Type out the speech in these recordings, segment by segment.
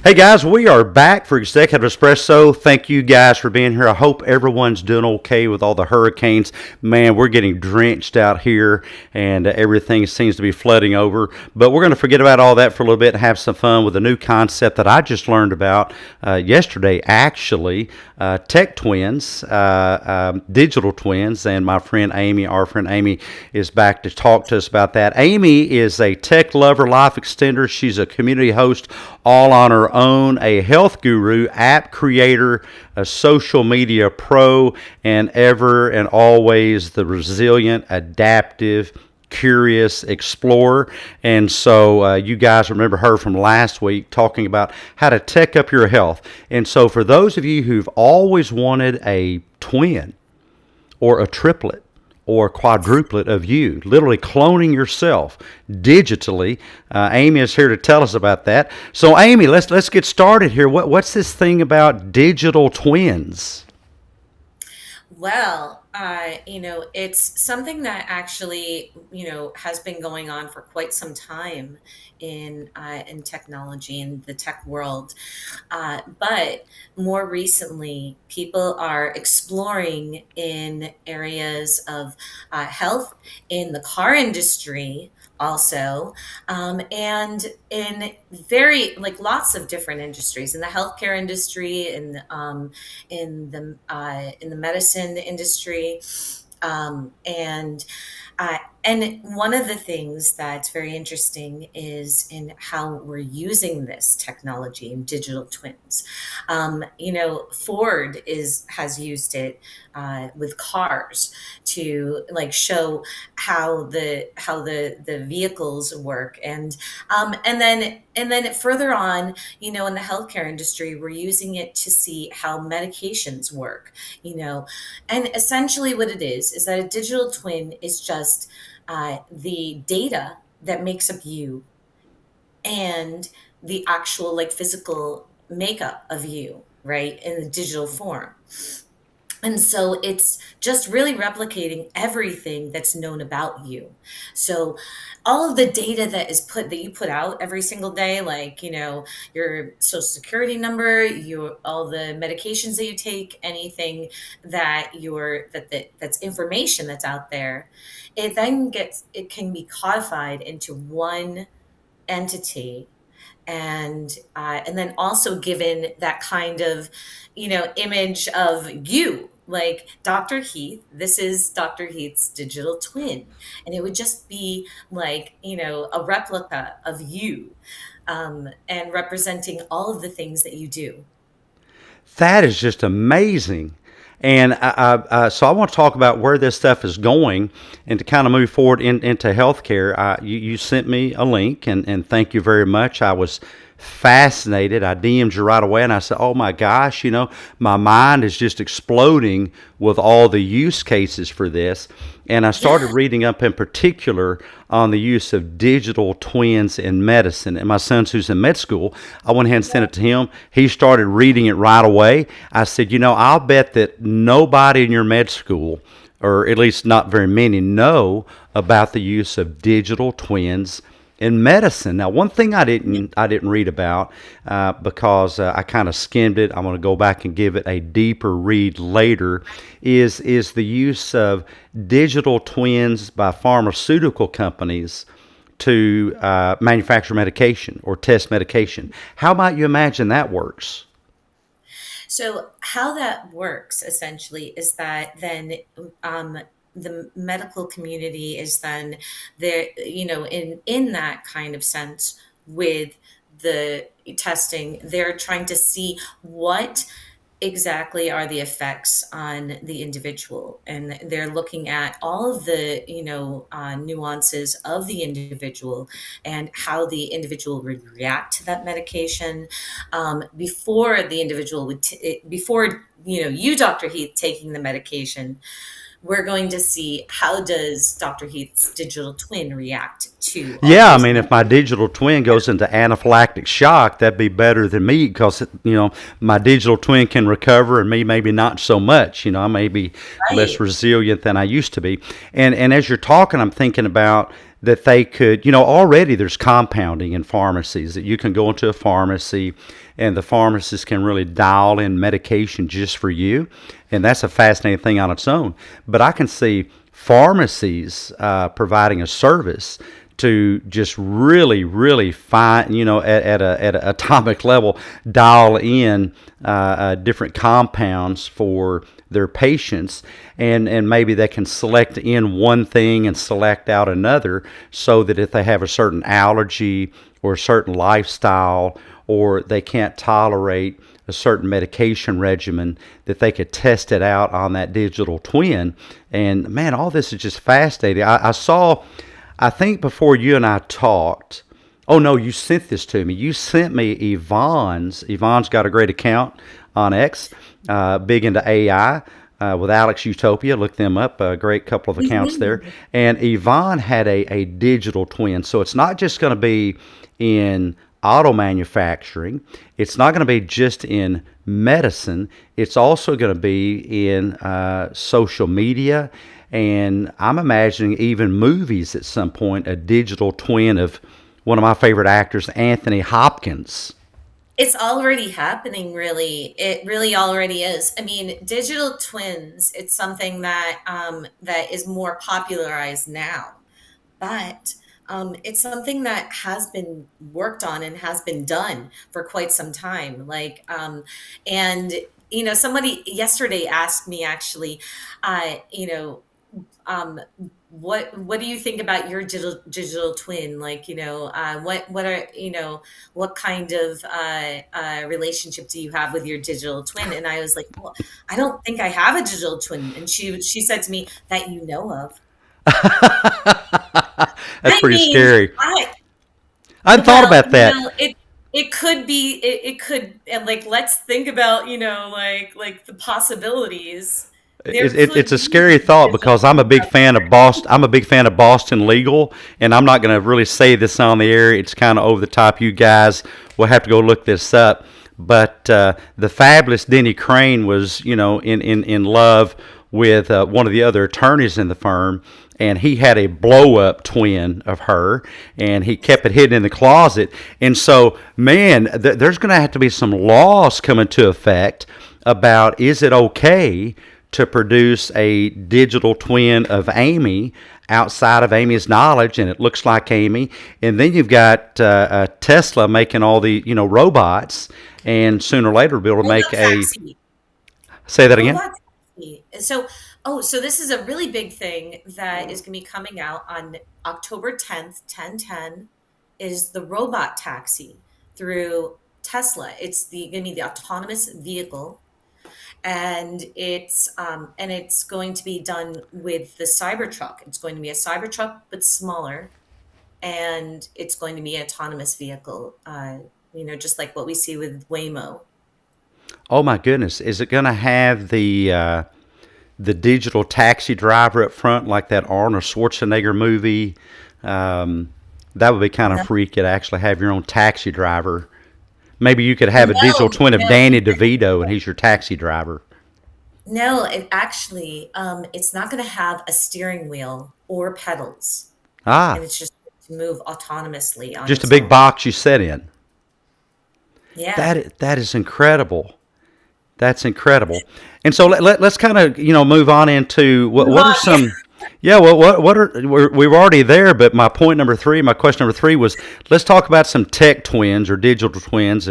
Hey guys, we are back for Executive Espresso. Thank you guys for being here. I hope everyone's doing okay with all the hurricanes. Man, we're getting drenched out here and everything seems to be flooding over. But we're going to forget about all that for a little bit and have some fun with a new concept that I just learned about yesterday, actually. Tech twins, digital twins, and my friend Amy, our friend Amy, is back to talk to us about that. Amy is a tech lover, life extender. She's a community host all on her own, a health guru, app creator, a social media pro, and ever and always the resilient, adaptive, curious explorer. And so you guys remember her from last week talking about how to tech up your health. And so for those of you who've always wanted a twin or a triplet or quadruplet of you, literally cloning yourself digitally, Amy is here to tell us about that. So Amy, let's get started here. What's this thing about digital twins? Well, it's something that actually, has been going on for quite some time in technology in the tech world. But more recently, people are exploring in areas of health, in the car industry, also, and in very like lots of different industries, in the healthcare industry, in the medicine industry, and and one of the things that's very interesting is in how we're using this technology in digital twins. Ford has used it with cars to like show how the vehicles work, and then further on, in the healthcare industry, we're using it to see how medications work. And essentially, what it is that a digital twin is just the data that makes up you and the actual like physical makeup of you, right, in the digital form. And so it's just really replicating everything that's known about you. So all of the data that you put out every single day, like, your social security number, all the medications that you take, anything that's information that's out there, it can be codified into one entity, and then also given that kind of image of you, like Dr. Heath. This is Dr. Heath's digital twin, and it would just be like a replica of you, and representing all of the things that you do. That is just amazing. And so I want to talk about where this stuff is going and to kind of move forward into healthcare. You sent me a link, and thank you very much. I was fascinated. I DM'd you right away, and I said, oh my gosh, my mind is just exploding with all the use cases for this. And I started reading up in particular on the use of digital twins in medicine. And my son, who's in med school, I went ahead and sent it to him. He started reading it right away. I said, I'll bet that nobody in your med school, or at least not very many, know about the use of digital twins in medicine. Now, one thing I didn't read about because I kind of skimmed it. I'm going to go back and give it a deeper read later. Is the use of digital twins by pharmaceutical companies to manufacture medication or test medication? How might you imagine that works? So how that works essentially is that then um, the medical community is then there, in that kind of sense with the testing, they're trying to see what exactly are the effects on the individual, and they're looking at all of the nuances of the individual and how the individual would react to that medication before the individual would before you, Dr. Heath, taking the medication. We're going to see how does Dr. Heath's digital twin react to all Yeah, I those. mean, if my digital twin goes into anaphylactic shock, that'd be better than me because, my digital twin can recover and me maybe not so much. I may be less Right. resilient than I used to be. And as you're talking, I'm thinking about that they could, already there's compounding in pharmacies that you can go into a pharmacy and the pharmacist can really dial in medication just for you. And that's a fascinating thing on its own. But I can see pharmacies providing a service to just really, really find, at an atomic level, dial in different compounds for their patients, and maybe they can select in one thing and select out another, so that if they have a certain allergy or a certain lifestyle, or they can't tolerate a certain medication regimen, that they could test it out on that digital twin. And man, all this is just fascinating. I saw, I think before you and I talked, oh no, you sent this to me. You sent me Yvonne's. Yvonne's got a great account on X, big into AI. With Alex Utopia, look them up. A great couple of accounts there. Mhm. And Yvonne had a digital twin, so it's not just going to be in auto manufacturing. It's not going to be just in medicine. It's also going to be in social media. And I'm imagining even movies at some point, a digital twin of one of my favorite actors, Anthony Hopkins. It's already happening, really. It really already is. I mean, digital twins, it's something that is more popularized now, but it's something that has been worked on and has been done for quite some time. And somebody yesterday asked me actually, um, what do you think about your digital twin? What are what kind of relationship do you have with your digital twin? And I was like, well, I don't think I have a digital twin. And she said to me, that you know of. That's I pretty mean, scary. I I hadn't thought well, about that. it could be, it could, and let's think about the possibilities. There It's could a be scary thought digital because I'm a twins big out fan of Boston. I'm a big fan of Boston legal, and I'm not going to really say this on the air. It's kind of over the top. You guys will have to go look this up. But the fabulous Denny Crane was, in love with one of the other attorneys in the firm, and he had a blow up twin of her, and he kept it hidden in the closet. And so, man, there's going to have to be some laws come into effect about, is it okay to produce a digital twin of Amy outside of Amy's knowledge, and it looks like Amy. And then you've got Tesla making all the robots, and sooner or later we'll be able to make a. robotaxi. Say that again. Robotaxi. So this is a really big thing that is going to be coming out on October 10th, 10/10, is the robot taxi through Tesla. It's the going to be the autonomous vehicle, and it's going to be done with the Cybertruck. It's going to be a Cybertruck but smaller, and it's going to be an autonomous vehicle. Just like what we see with Waymo. Oh my goodness! Is it going to have the digital taxi driver up front, like that Arnold Schwarzenegger movie? That would be kind of No, freaky to actually have your own taxi driver. Maybe you could have a digital no, twin of no. Danny DeVito, and he's your taxi driver. No, it actually, it's not going to have a steering wheel or pedals, and Ah, it's just to move autonomously on just a its big own. box you sit in. Yeah. That is incredible. That's incredible. And so let's kind of move on into what Move are on. some Yeah, well, we're already there, but my point number three, my question number three was, let's talk about some tech twins or digital twins.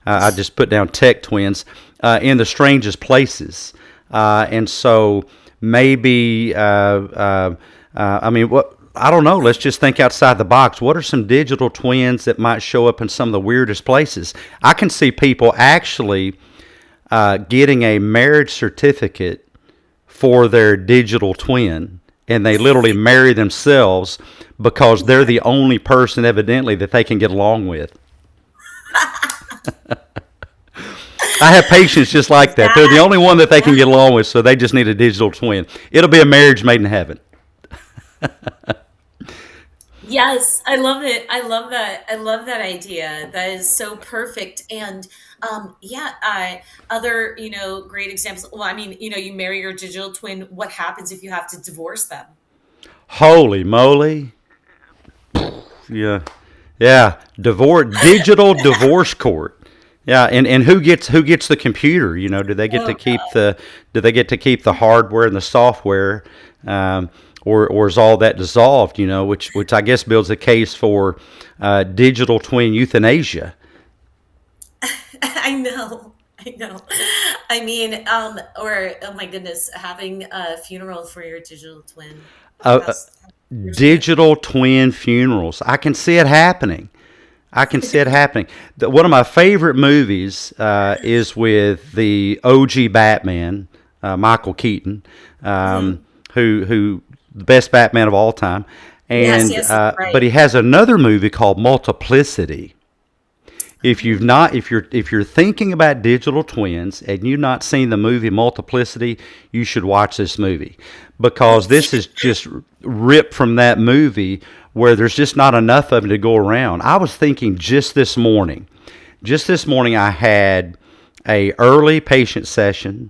I just put down tech twins in the strangest places, and so maybe I mean, what I don't know. Let's just think outside the box. What are some digital twins that might show up in some of the weirdest places? I can see people actually getting a marriage certificate for their digital twin, and they literally marry themselves because they're the only person evidently that they can get along with. I have patients just like that. They're the That only one that they can get along with, so they just need a digital twin. It'll be a marriage made in heaven. Yes, I love it. I love that. I love that idea. That is so perfect. And yeah, other, great examples. Well, I mean, you marry your digital twin. What happens if you have to divorce them? Holy moly. Yeah. Yeah. Digital divorce court. Yeah, and who gets the computer? Do they get to Oh, keep the hardware and the software, or is all that dissolved? Which I guess builds a case for digital twin euthanasia. I know. I know. I mean, or oh my goodness, having a funeral for your digital twin. Uh, How's your twin? Digital twin funerals. I can see it happening. I can see it happening. One of my favorite movies is with the OG Batman, Michael Keaton, Hmm. who the best Batman of all time, Yes, and yes, that's but right. he has another movie called Multiplicity. If you're thinking about digital twins and you've not seen the movie Multiplicity, you should watch this movie, because this is just ripped from that movie, where there's just not enough of it to go around. I was thinking just this morning I had a early patient session.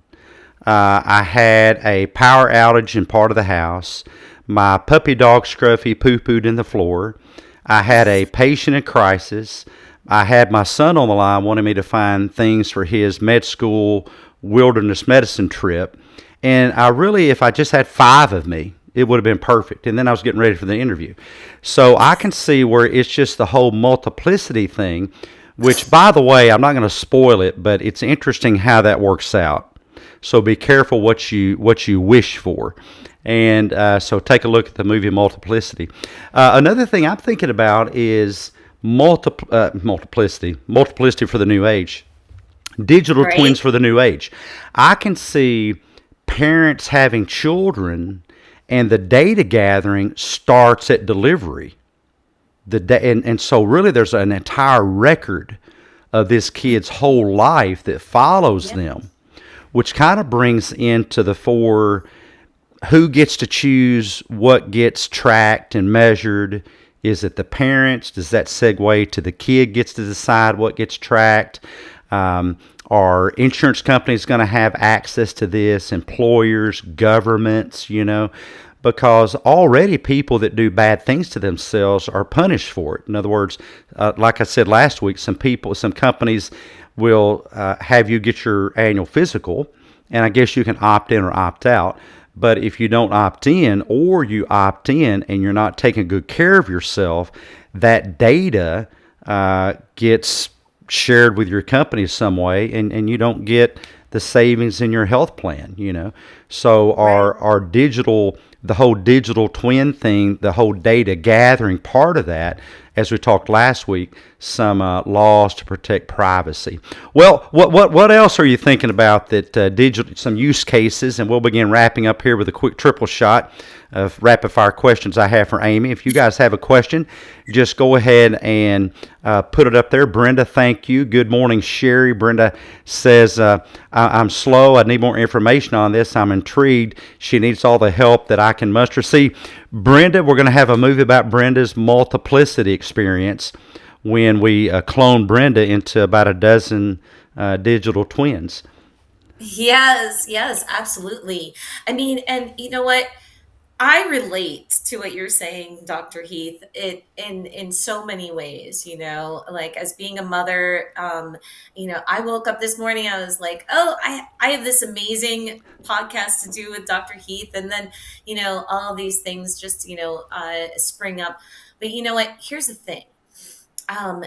I had a power outage in part of the house. My puppy dog Scruffy poo-pooed in the floor. I had a patient in crisis. I had my son on the line wanting me to find things for his med school wilderness medicine trip. And if I just had five of me, it would have been perfect. And then I was getting ready for the interview. So I can see where it's just the whole multiplicity thing, which, by the way, I'm not going to spoil it, but it's interesting how that works out. So be careful what you wish for. And so take a look at the movie Multiplicity. Another thing I'm thinking about is multiplicity for the new age, digital Right? twins for the new age. I can see parents having children, and the data gathering starts at delivery. And so really there's an entire record of this kid's whole life that follows Yeah. them, which kind of brings into the fore who gets to choose what gets tracked and measured. Is it the parents? Does that segue to the kid gets to decide what gets tracked? Are insurance companies going to have access to this? Employers, governments, because already people that do bad things to themselves are punished for it. In other words, like I said last week, some companies will have you get your annual physical, and I guess you can opt in or opt out. But if you don't opt in, or you opt in and you're not taking good care of yourself, that data gets shared with your company some way, and you don't get the savings in your health plan. So Right. the whole digital twin thing, the whole data gathering part of that, as we talked last week, some laws to protect privacy. Well, what else are you thinking about that digital? Some use cases, and we'll begin wrapping up here with a quick triple shot of rapid fire questions I have for Amy. If you guys have a question, just go ahead and put it up there. Brenda, thank you. Good morning, Sherry. Brenda says, I'm slow. I need more information on this. I'm intrigued. She needs all the help that I can muster. See, Brenda, we're going to have a movie about Brenda's multiplicity experience when we clone Brenda into about a dozen digital twins. Yes, yes, absolutely. I mean, and you know what? I relate to what you're saying, Dr. Heath, in so many ways, like as being a mother, I woke up this morning, I was like, oh, I have this amazing podcast to do with Dr. Heath. And then, all these things just, spring up. But you know what? Here's the thing. Um,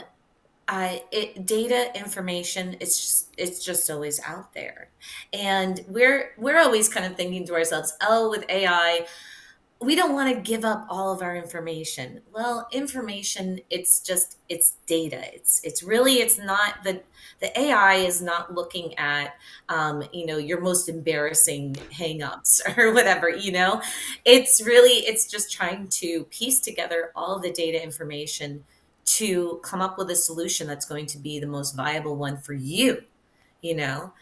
data information, it's just always out there. And we're always kind of thinking to ourselves, oh, with AI, we don't want to give up all of our information. Well, information, it's data. It's not the AI is not looking at your most embarrassing hangups or whatever. It's just trying to piece together all the data information to come up with a solution that's going to be the most viable one for you. you know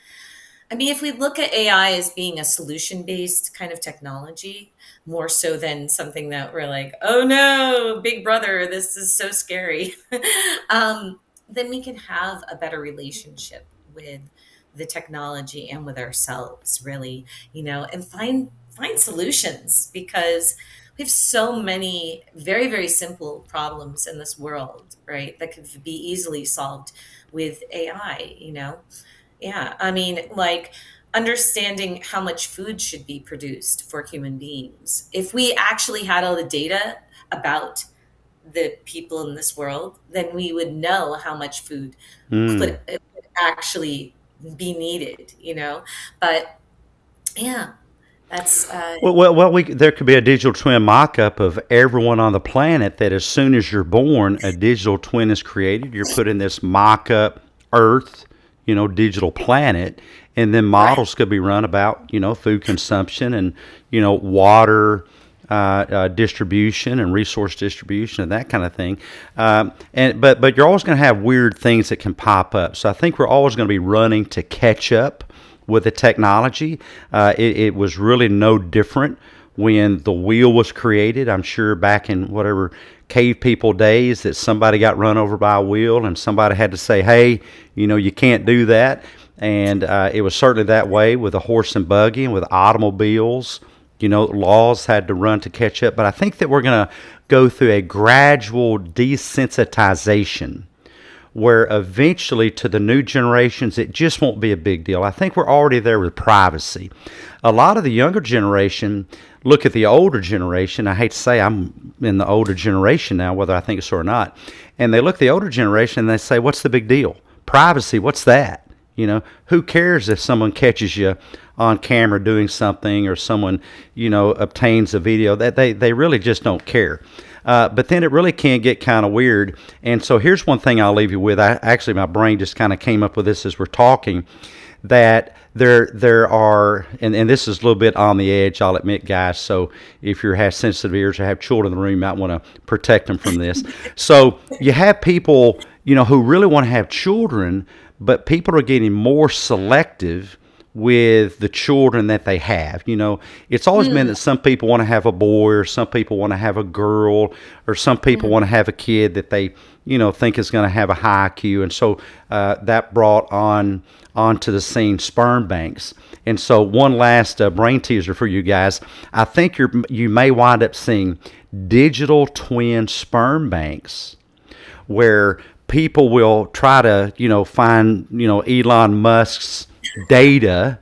I mean, if we look at AI as being a solution based kind of technology, more so than something that we're like, oh no, big brother, this is so scary, then we can have a better relationship with the technology and with ourselves, really, and find solutions, because we have so many very, very simple problems in this world, right, that could be easily solved with AI. Yeah, I mean, like understanding how much food should be produced for human beings. If we actually had all the data about the people in this world, then we would know how much food Hmm. could actually be needed. But yeah, that's There could be a digital twin mock-up of everyone on the planet that as soon as you're born, a digital twin is created. You're put in this mock-up Earth, digital planet, and then right. models could be run about, food consumption and, water distribution and resource distribution and that kind of thing. But you're always going to have weird things that can pop up. So I think we're always going to be running to catch up with the technology. It was really no different when the wheel was created. I'm sure back in whatever cave people days that somebody got run over by a wheel and somebody had to say, hey, you can't do that. And it was certainly that way with a horse and buggy and with automobiles. Laws had to run to catch up. But I think that we're going to go through a gradual desensitization where eventually to the new generations it just won't be a big deal. I think we're already there with privacy. A lot of the younger generation look at the older generation. I hate to say I'm in the older generation now, whether I think it's so or not. And they look at the older generation and they say, what's the big deal? Privacy, what's that? Who cares if someone catches you on camera doing something or someone, obtains a video? That they really just don't care. But then it really can get kind of weird. And so here's one thing I'll leave you with. Actually, my brain just kind of came up with this as we're talking, that there are, and this is a little bit on the edge, I'll admit, guys. So if you have sensitive ears or have children in the room, you might want to protect them from this. So you have people, who really want to have children, but people are getting more selective with the children that they have. It's always been that some people want to have a boy or some people want to have a girl or some people want to have a kid that they, think is going to have a high IQ. And so that brought onto the scene sperm banks. And so one last brain teaser for you guys. I think you may wind up seeing digital twin sperm banks where people will try to, find, Elon Musk's data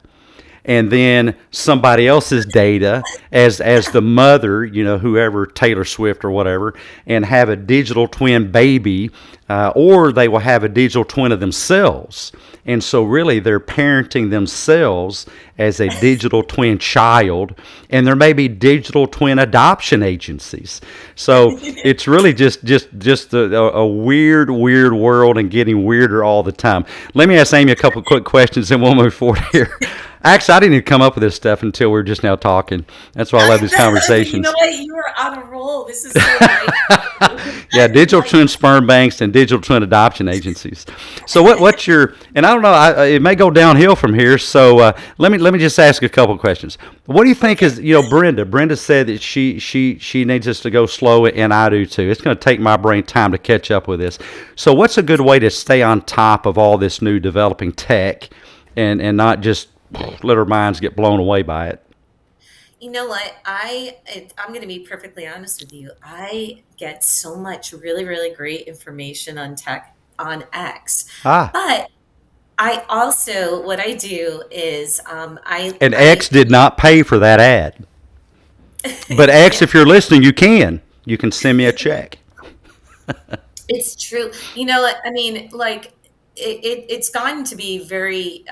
and then somebody else's data as the mother, whoever, Taylor Swift or whatever, and have a digital twin baby, or they will have a digital twin of themselves. And so really they're parenting themselves as a digital twin child, and there may be digital twin adoption agencies. So it's really just a weird world and getting weirder all the time. Let me ask Amy a couple quick questions and we'll move forward here. Actually, I didn't even come up with this stuff until we were just now talking. That's why I love these You know conversations. what? You are on a roll. This is so great. Yeah, digital twin sperm banks and digital twin adoption agencies. So what's your, and I don't know, it may go downhill from here. So let me just ask a couple of questions. What do you think is, Brenda said that she needs us to go slow, and I do too. It's going to take my brain time to catch up with this. So what's a good way to stay on top of all this new developing tech and not just let our minds get blown away by it? You know what? I'm going to be perfectly honest with you. I get so much really, really great information on tech on X, Ah, but I also what I do is and X I did not pay for that ad. But X, yeah. if you're listening, you can. You can send me a check. It's true. You know what? I mean, like it's gotten to be very,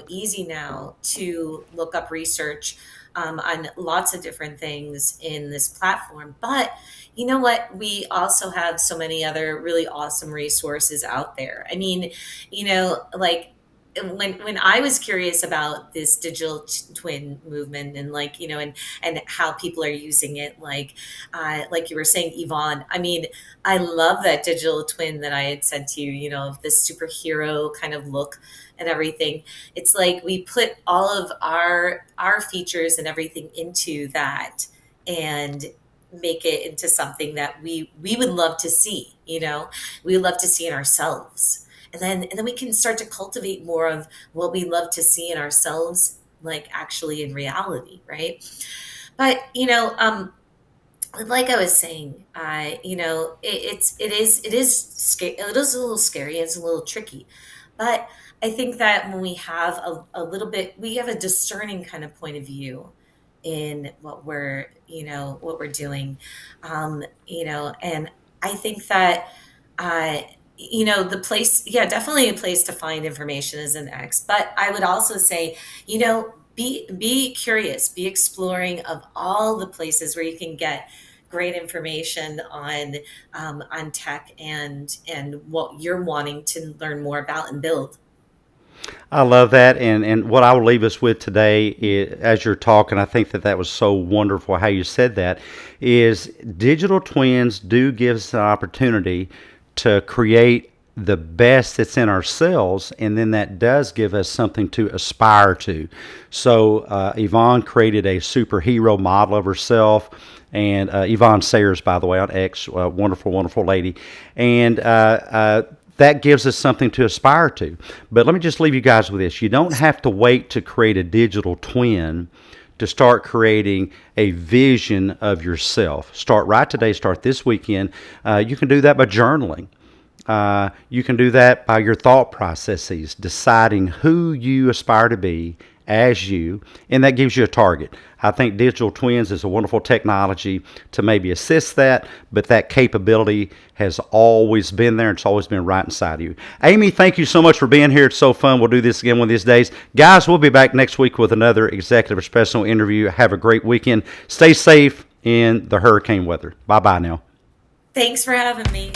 easy now to look up research on lots of different things in this platform. But you know what? We also have so many other really awesome resources out there. I mean, like when I was curious about this digital twin movement and and how people are using it, like you were saying, Yvonne. I mean, I love that digital twin that I had sent to you, of this superhero kind of look and everything. It's like we put all of our features and everything into that and make it into something that we would love to see, we would love to see in ourselves. And then we can start to cultivate more of what we love to see in ourselves, like actually in reality, right? But like I was saying, it is a little scary. It's a little tricky, but I think that when we have a little bit, we have a discerning kind of point of view in what we're doing, and I think that the place, yeah, definitely a place to find information is an X. But I would also say, be curious, be exploring of all the places where you can get great information on tech and what you're wanting to learn more about and build. I love that. And what I will leave us with today, is, as you're talking, I think that that was so wonderful how you said that, is digital twins do give us an opportunity to create the best that's in ourselves, and then that does give us something to aspire to. So Yvonne created a superhero model of herself, and Yvonne Sayers, by the way, on X, wonderful, wonderful lady, and that gives us something to aspire to. But let me just leave you guys with this: you don't have to wait to create a digital twin to start creating a vision of yourself. Start right today, start this weekend. You can do that by journaling. You can do that by your thought processes, deciding who you aspire to be as you, and that gives you a target. I think digital twins is a wonderful technology to maybe assist that, but that capability has always been there. It's always been right inside of you. Amy, thank you so much for being here. It's so fun. We'll do this again one of these days. Guys, we'll be back next week with another Executive Espresso interview. Have a great weekend. Stay safe in the hurricane weather. Bye-bye now. Thanks for having me.